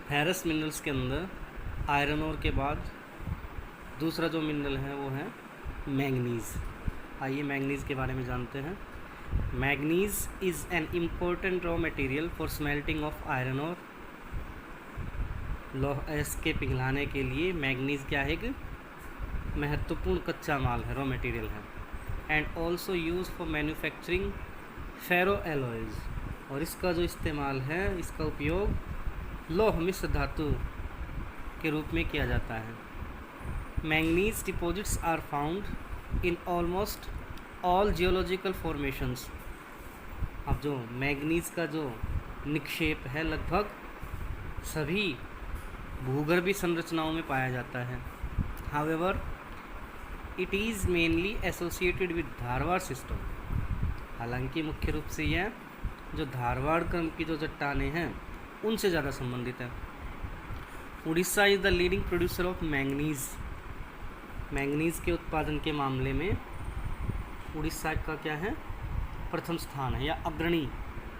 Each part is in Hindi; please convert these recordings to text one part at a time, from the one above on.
फेरस मिनरल्स के अंदर आयरन ओर के बाद दूसरा जो मिनरल है वो है मैंगनीज़। आइए मैंगनीज़ के बारे में जानते हैं। Manganese is an important raw material for smelting of iron ore. लौह अयस्क के पिघलाने के लिए मैंगनीज़ क्या है, एक महत्वपूर्ण कच्चा माल है, रॉ मटेरियल है। And also use for manufacturing ferro alloys, और इसका जो इस्तेमाल है, इसका उपयोग लौह मिश्र धातु के रूप में किया जाता है। Manganese deposits are found in almost all geological formations. अब जो मैंगनीज का जो निक्षेप है लगभग सभी भूगर्भीय संरचनाओं में पाया जाता है। However it is mainly associated with Dharwad system. हालांकि मुख्य रूप से यह जो धारवाड़ क्रम की जो चट्टानें हैं उनसे ज़्यादा संबंधित है। Orissa is the leading producer of manganese. Manganese के उत्पादन के मामले में उड़ीसा का क्या है, प्रथम स्थान है या अग्रणी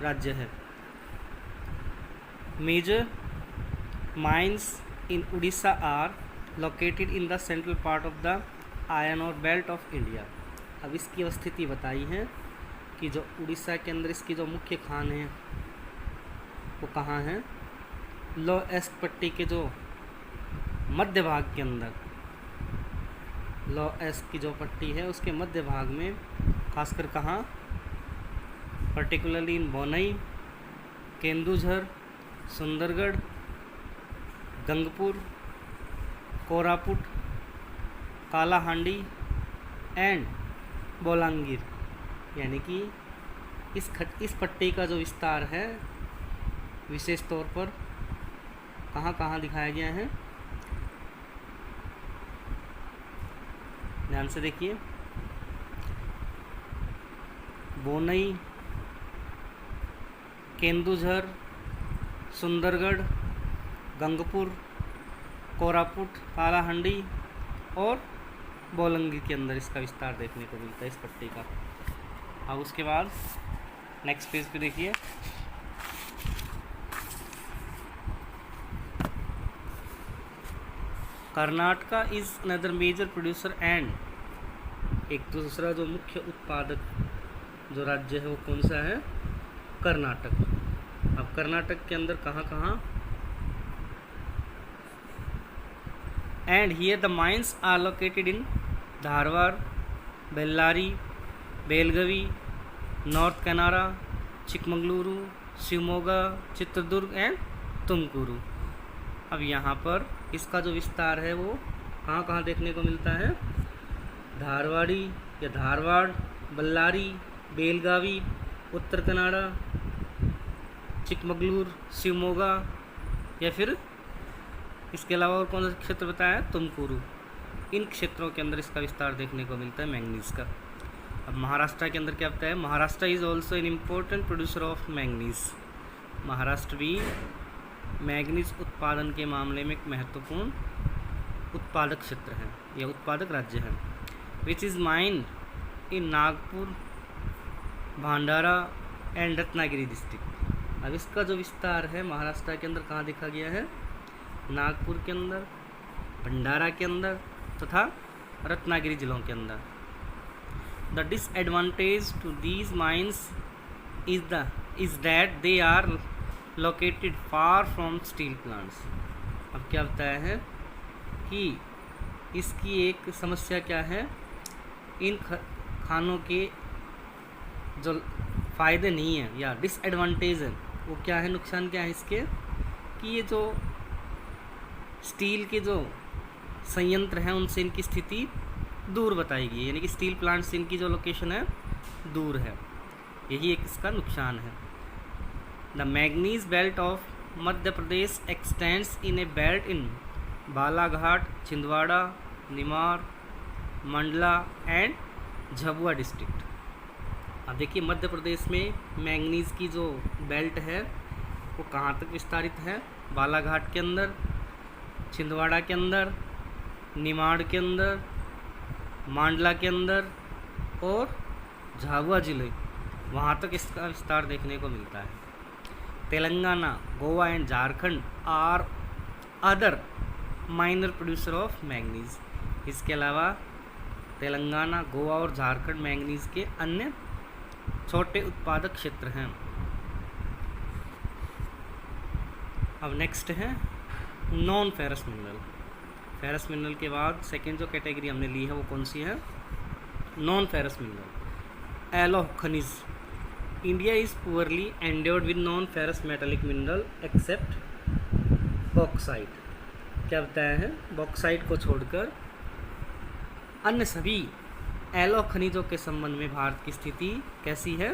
राज्य है। Major mines in Orissa are located in the central part of the iron ore belt of India. अब इसकी अवस्थिति बताई है कि जो उड़ीसा के अंदर इसकी जो मुख्य खान है वो कहाँ है, लौह अयस्क पट्टी के जो मध्य भाग के अंदर, लौह अयस्क की जो पट्टी है उसके मध्य भाग में, खासकर कहाँ, particularly in Bonai, Kendujhar, Sundargarh, Gangpur, Koraput, Kalahandi and Bolangir. यानी कि इस पट्टी का जो विस्तार है विशेष तौर पर कहाँ कहाँ दिखाया गया है, ध्यान से देखिए। बोनई, केंदुझर, सुंदरगढ़, गंगपुर, कोरापुट, कालाहांडी और बोलंगी के अंदर इसका विस्तार देखने को मिलता है इस पट्टी का। अब उसके बाद नेक्स्ट पेज पे देखिए। Karnataka is another major producer and एक दूसरा जो मुख्य उत्पादक जो राज्य है वो कौन सा है, कर्नाटक। अब कर्नाटक के अंदर कहाँ कहाँ, and here the mines are located in Dharwad, Bellary, Belagavi, North Kanara, Chikkamagaluru, Shivamogga, Chitradurga and Tumakuru. अब यहाँ पर इसका जो विस्तार है वो कहाँ कहाँ देखने को मिलता है, धारवाड़ी या धारवाड़, बल्लारी, बेलगावी, उत्तर कनाडा, चिकमंगलुरु, शिवमोगा, या फिर इसके अलावा और कौन सा क्षेत्र बताया है, तुमकुरू। इन क्षेत्रों के अंदर इसका विस्तार देखने को मिलता है मैंगनीज़ का। अब महाराष्ट्र के अंदर क्या बताया है, Maharashtra is also an important producer of manganese. Maharashtra भी मैंगनीज़ उत्पादन के मामले में एक महत्वपूर्ण उत्पादक क्षेत्र है या उत्पादक राज्य है। Which is mind in Nagpur, Bhandara and Ratnagiri district. अब इसका जो विस्तार है महाराष्ट्र के अंदर कहाँ देखा गया है, नागपुर के अंदर, भंडारा के अंदर तथा रत्नागिरी जिलों के अंदर। The disadvantage to these mines is that they are located far from steel plants. अब क्या बताया है कि इसकी एक समस्या क्या है, इन खानों के जो फ़ायदे नहीं है या डिसएडवांटेज है वो क्या है, नुकसान क्या है इसके, कि ये जो स्टील के जो संयंत्र हैं उनसे इनकी स्थिति दूर बताई गई है, यानी कि स्टील प्लांट से इनकी जो लोकेशन है दूर है, यही एक इसका नुकसान है। The manganese belt of Madhya Pradesh x tends in A belt in Balaghat, Chhindwara, Nimar, Mandla and Jhabua district. अब देखिए मध्य प्रदेश में मैंगनीज़ की जो बेल्ट है वो कहाँ तक विस्तारित है, बालाघाट के अंदर, छिंदवाड़ा के अंदर, निमाड़ के अंदर, मांडला के अंदर और झाबुआ जिले, वहाँ तक इसका विस्तार देखने को मिलता है। Telangana, Goa and Jharkhand are other minor producer of manganese. इसके अलावा तेलंगाना, गोवा और झारखंड मैंगनीज के अन्य छोटे उत्पादक क्षेत्र हैं। अब नेक्स्ट है non ferrous mineral. Ferrous mineral के बाद सेकेंड जो कैटेगरी हमने ली है वो कौन सी है? Non ferrous mineral. एलो खनिज। India is poorly endowed with non ferrous metallic mineral except bauxite. क्या बताया है? बॉक्साइट को छोड़कर अन्य सभी एलो खनिजों के संबंध में भारत की स्थिति कैसी है?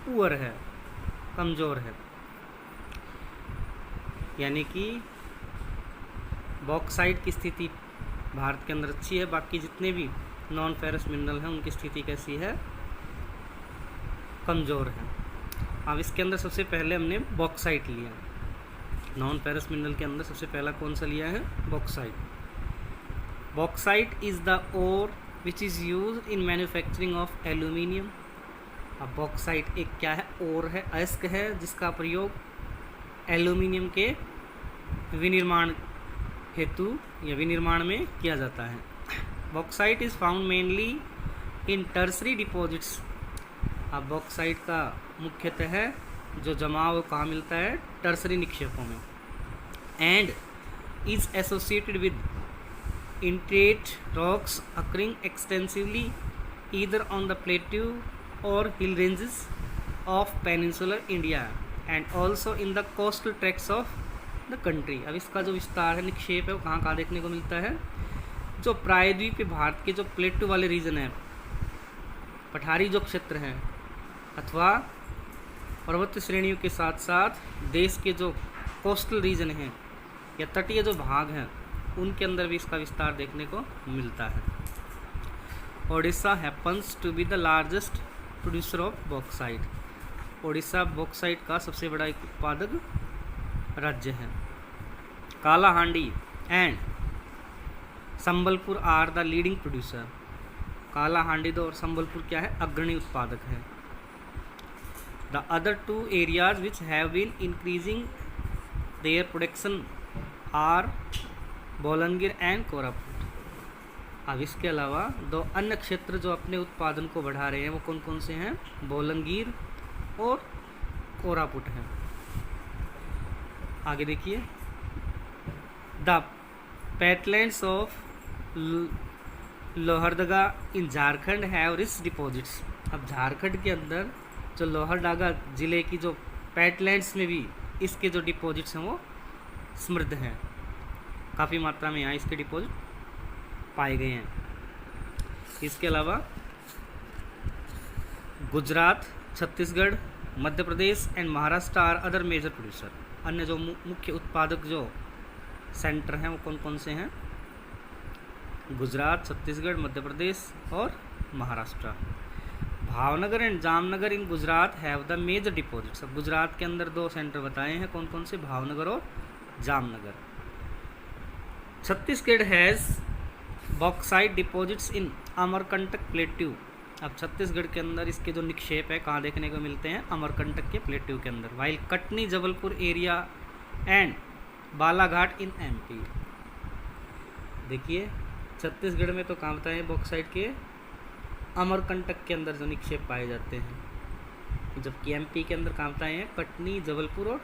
पुअर है, कमज़ोर है। यानी कि बॉक्साइट की स्थिति भारत के अंदर अच्छी है, बाकी जितने भी नॉन फेरस मिनरल हैं उनकी स्थिति कैसी है? कमज़ोर है। अब इसके अंदर सबसे पहले हमने बॉक्साइट लिया। नॉन फेरस मिनरल के अंदर सबसे पहला कौन सा लिया है? Bauxite. Bauxite is the ore which is use in manufacturing of aluminium. अब बॉक्साइट एक क्या है? ओर है, अयस्क है, जिसका प्रयोग एल्यूमिनियम के विनिर्माण हेतु या विनिर्माण में किया जाता है। Bauxite is found mainly in tertiary deposits. अब बॉक्साइट का मुख्यतः जो जमाव कहाँ मिलता है? टर्सरी निक्षेपों में। एंड इज एसोसिएटेड विद इंट्रेट rocks occurring extensively either on the plateau और hill ranges of peninsular India and also in the coastal tracts of the country. अब इसका जो विस्तार है, निक्षेप है, वो कहाँ कहाँ देखने को मिलता है? जो प्रायद्वीपीय भारत के जो प्लेट्यू वाले रीजन है, पठारी जो क्षेत्र हैं, अथवा पर्वत श्रेणियों के साथ साथ देश के जो कोस्टल रीजन हैं या तटीय जो भाग हैं, उनके अंदर भी इसका विस्तार देखने को मिलता है। Odisha happens to be the largest producer of bauxite. Odisha bauxite का सबसे बड़ा उत्पादक राज्य है। Kalahandi and Sambalpur are the leading producer. Kalahandi और संबलपुर क्या है? अग्रणी उत्पादक है। The other two areas which have been increasing their production are Bolangir and Koraput. अब इसके अलावा दो अन्य क्षेत्र जो अपने उत्पादन को बढ़ा रहे हैं वो कौन कौन से हैं? बोलंगीर और कोरापुट हैं। आगे देखिए, the patlands of Lohardaga in Jharkhand have rich deposits. अब झारखंड के अंदर जो लोहरदगा ज़िले की जो पेटलैंड्स में भी इसके जो डिपॉजिट्स हैं वो समृद्ध हैं, काफ़ी मात्रा में यहाँ इसके डिपॉजिट पाए गए हैं। इसके अलावा Gujarat, Chhattisgarh, Madhya Pradesh and Maharashtra are other major producer. अन्य जो मुख्य उत्पादक जो सेंटर हैं वो कौन कौन से हैं? गुजरात, छत्तीसगढ़, मध्य प्रदेश और Maharashtra. Bhavnagar and Jamnagar in Gujarat have the major deposits. अब गुजरात के अंदर दो सेंटर बताए हैं, कौन कौन से? भावनगर और Jamnagar. Chhattisgarh has bauxite deposits in Amarkantak plateau. अब छत्तीसगढ़ के अंदर इसके जो निक्षेप है कहाँ देखने को मिलते हैं? अमरकंटक के प्लेट्यू के अंदर। While Katni, Jabalpur area and Balaghat in MP. देखिए, छत्तीसगढ़ में तो कहाँ बताए बॉक्साइट के? अमरकंटक के अंदर जो निक्षेप पाए जाते हैं, जबकि एमपी के अंदर कहाँ बताए हैं? कटनी, जबलपुर और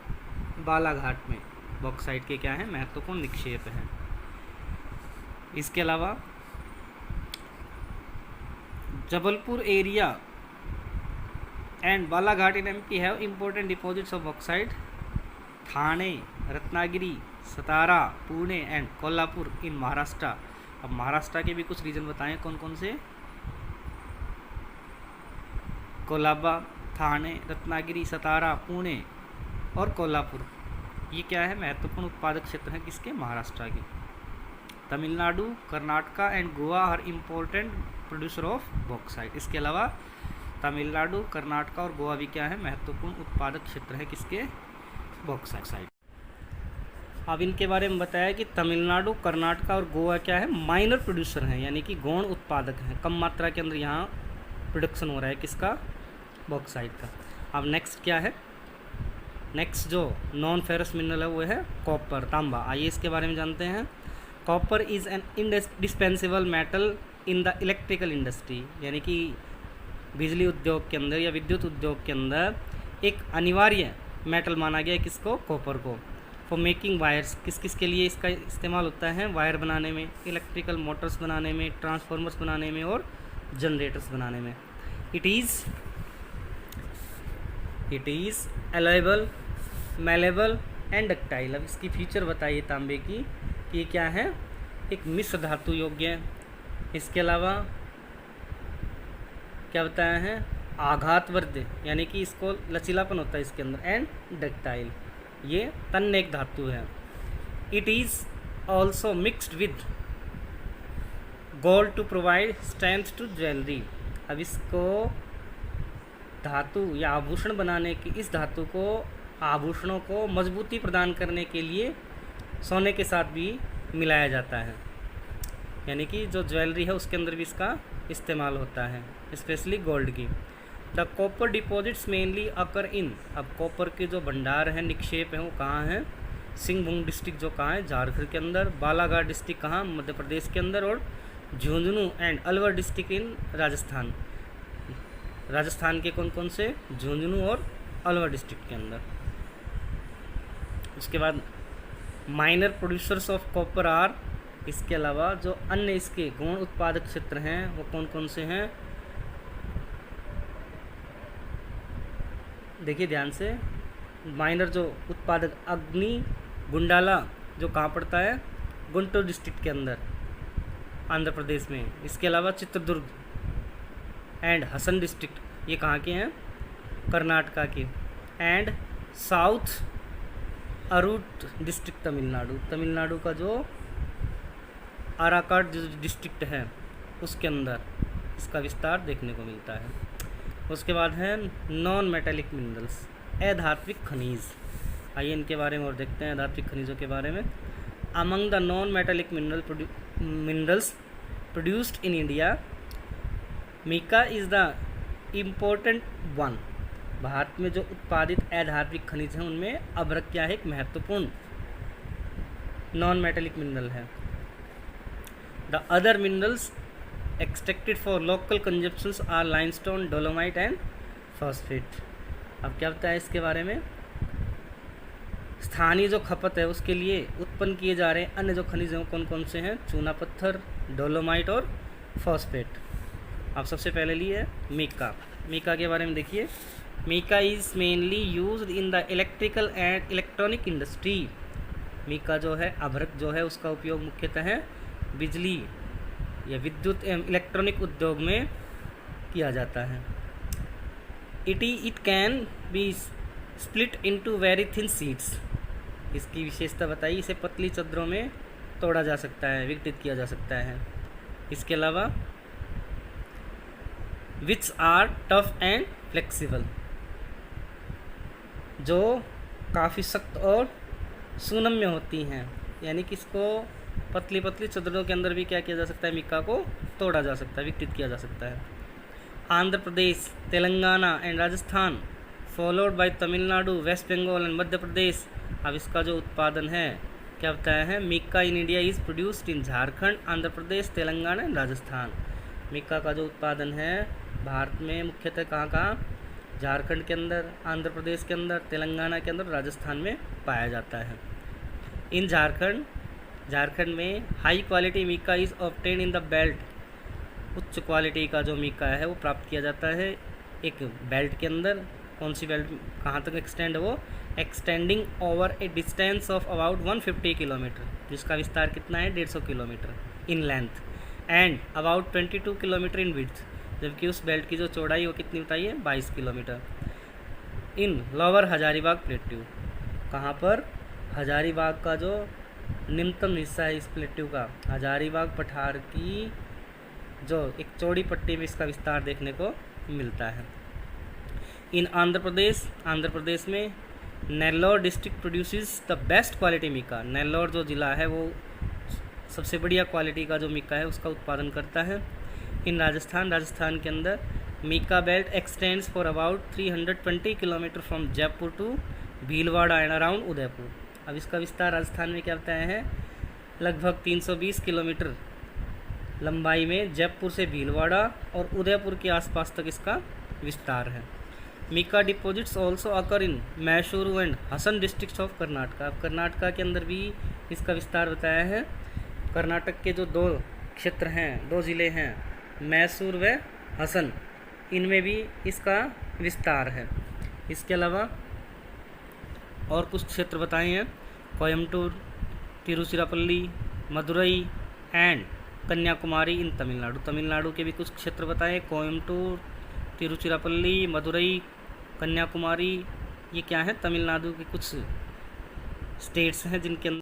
बालाघाट में बॉक्साइट के क्या है? महत्वपूर्ण निक्षेप हैं। इसके अलावा Jabalpur area and Balaghat in MP have important deposits of bauxite. Thane, Ratnagiri, Satara, Pune and Kolhapur in Maharashtra. अब महाराष्ट्र के भी कुछ रीजन बताएं, कौन कौन से? कोलाबा, ठाणे, रत्नागिरी, सतारा, पुणे और कोल्हापुर, ये क्या है? महत्वपूर्ण उत्पादक क्षेत्र हैं किसके? महाराष्ट्र के। Tamil Nadu, Karnataka and Goa are important producer of bauxite. इसके अलावा तमिलनाडु, कर्नाटका और गोवा भी क्या है? महत्वपूर्ण उत्पादक क्षेत्र है किसके? बॉक्साइट। अब इनके बारे में बताया कि तमिलनाडु, कर्नाटका और गोवा क्या है? माइनर प्रोड्यूसर हैं, यानी कि गौण उत्पादक हैं, कम मात्रा के अंदर यहाँ प्रोडक्शन हो रहा है किसका? बॉक्साइट का। अब नेक्स्ट क्या है? नेक्स्ट जो नॉन फेरस मिनरल है वो है कॉपर, तांबा। आइए इसके बारे में जानते हैं। Copper is an indispensable metal in the electrical industry, यानी कि बिजली उद्योग के अंदर या विद्युत उद्योग के अंदर एक अनिवार्य मेटल माना गया है किसको, कॉपर को। फॉर मेकिंग वायर्स, किस किस के लिए इसका इस्तेमाल होता है, वायर बनाने में, इलेक्ट्रिकल मोटर्स बनाने में, ट्रांसफार्मर्स बनाने में और जनरेटर्स बनाने में। It is alloyable, malleable and ductile. अब इसकी फीचर बताइए तांबे की कि ये क्या है, एक मिश्र धातु योग्य है। इसके अलावा क्या बताया है, आघातवर्ध, यानी कि इसको लचीलापन होता है इसके अंदर, एंड डक्टाइल, ये तन्य एक धातु है। It is also mixed with gold to provide strength to jewellery. अब इसको धातु या आभूषण बनाने की, इस धातु को आभूषणों को मजबूती प्रदान करने के लिए सोने के साथ भी मिलाया जाता है, यानी कि जो ज्वेलरी है उसके अंदर भी इसका इस्तेमाल होता है, स्पेशली गोल्ड की। The copper deposits mainly occur in, अब कॉपर के जो भंडार हैं, निक्षेप हैं, वो कहाँ हैं, सिंहभूम डिस्ट्रिक्ट जो कहाँ है, झारखंड के अंदर, बालाघाट डिस्ट्रिक्ट कहाँ, मध्य प्रदेश के अंदर, और Jhunjhunu and Alwar district in Rajasthan. Rajasthan के कौन कौन से, झुंझुनू और अलवर डिस्ट्रिक्ट के अंदर। उसके बाद minor producers of copper are, इसके अलावा जो अन्य इसके गौण उत्पादक क्षेत्र हैं वो कौन कौन से हैं, देखिए ध्यान से। माइनर जो उत्पादक, अग्नि गुंडाला जो कहाँ पड़ता है, गुंटूर डिस्ट्रिक्ट के अंदर, आंध्र प्रदेश में। इसके अलावा चित्रदुर्ग एंड हसन डिस्ट्रिक्ट, ये कहाँ के हैं, कर्नाटका के। And south Arcot district Tamil Nadu, Tamil Nadu का जो आराकाट जो डिस्ट्रिक्ट है उसके अंदर इसका विस्तार देखने को मिलता है। उसके बाद है नॉन मेटेलिक मिनरल्स, अधात्विक खनिज। आइए इनके बारे में और देखते हैं, अधात्विक खनिजों के बारे में। Among the non metallic minerals produced in India, mica is the important one. Bharat में जो उत्पादित अधात्विक खनिज हैं उनमें अभ्रक क्या है, एक महत्वपूर्ण नॉन मेटेलिक मिनरल है। The other minerals extracted for local consumptions are limestone, dolomite and phosphate. अब क्या बताया इसके बारे में, स्थानीय जो खपत है उसके लिए उत्पन्न किए जा रहे अन्य जो खनिज हैं कौन कौन से हैं, चूना पत्थर, डोलोमाइट और फॉस्फेट। अब सबसे पहले लिए मीका। मीका के बारे में देखिए, mica is mainly used in the electrical and electronic industry. Mica जो है, अभ्रक जो है, उसका उपयोग मुख्यतः है बिजली या विद्युत एवं इलेक्ट्रॉनिक उद्योग में किया जाता है। It can be split into very thin sheets. इसकी विशेषता बताइए, इसे पतली चद्दरों में तोड़ा जा सकता है, विघटित किया जा सकता है। इसके अलावा which are tough and flexible, जो काफ़ी सख्त और सुनम्य होती हैं, यानी कि इसको पतली पतली चद्दरों के अंदर भी क्या किया जा सकता है, मीका को तोड़ा जा सकता है, विघटित किया जा सकता है। Andhra Pradesh, Telangana and Rajasthan, followed by Tamil Nadu, West Bengal and Madhya Pradesh. अब इसका जो उत्पादन है क्या बताया है, mica in India is produced in Jharkhand, Andhra Pradesh, Telangana and Rajasthan. Mica का जो उत्पादन है भारत में मुख्यतः कहाँ, झारखंड के अंदर, आंध्र प्रदेश के अंदर, तेलंगाना के अंदर, राजस्थान में पाया जाता है। इन झारखंड में high quality mica is obtain in the belt. उच्च क्वालिटी का जो मीका है वो प्राप्त किया जाता है एक बेल्ट के अंदर। कौन सी बेल्ट, कहाँ तक एक्सटेंड है वो, extending over a distance of about 150 kilometre, जिसका विस्तार कितना है, 150 kilometre in length, and about 22 kilometre in width, जबकि उस बेल्ट की जो चौड़ाई वो कितनी बताइए, 22 किलोमीटर। इन लोअर हजारीबाग प्लेट्यू, कहाँ पर, हजारीबाग का जो निम्नतम हिस्सा है इस प्लेट्यू का, हजारीबाग पठार की जो एक चौड़ी पट्टी में इसका विस्तार देखने को मिलता है। इन आंध्र प्रदेश में Nellore district produces the best quality mica. Nellore जो ज़िला है वो सबसे बढ़िया क्वालिटी का जो मीका है उसका उत्पादन करता है। इन राजस्थान के अंदर mica belt extends for about 320 kilometre from Jaipur to Bhilwara and around Udaipur. अब इसका विस्तार राजस्थान में क्या बताया है, लगभग 320 किलोमीटर लंबाई में जयपुर से भीलवाड़ा और उदयपुर के आसपास तक इसका विस्तार है। Mica deposits also occur in Mysore and Hassan districts of Karnataka. अब कर्नाटका के अंदर भी इसका विस्तार बताया है। कर्नाटक के जो दो क्षेत्र हैं, दो ज़िले हैं, मैसूर व हसन, इनमें भी इसका विस्तार है। इसके अलावा और कुछ क्षेत्र बताए हैं, कोयम्बटूर, तिरुचिरापल्ली, मदुरई एंड कन्याकुमारी इन तमिलनाडु। तमिलनाडु के भी कुछ क्षेत्र बताए, कोयम्बटूर, तिरुचिरापल्ली, मदुरई, कन्याकुमारी, ये क्या है, तमिलनाडु के कुछ स्टेट्स हैं जिनके अंदर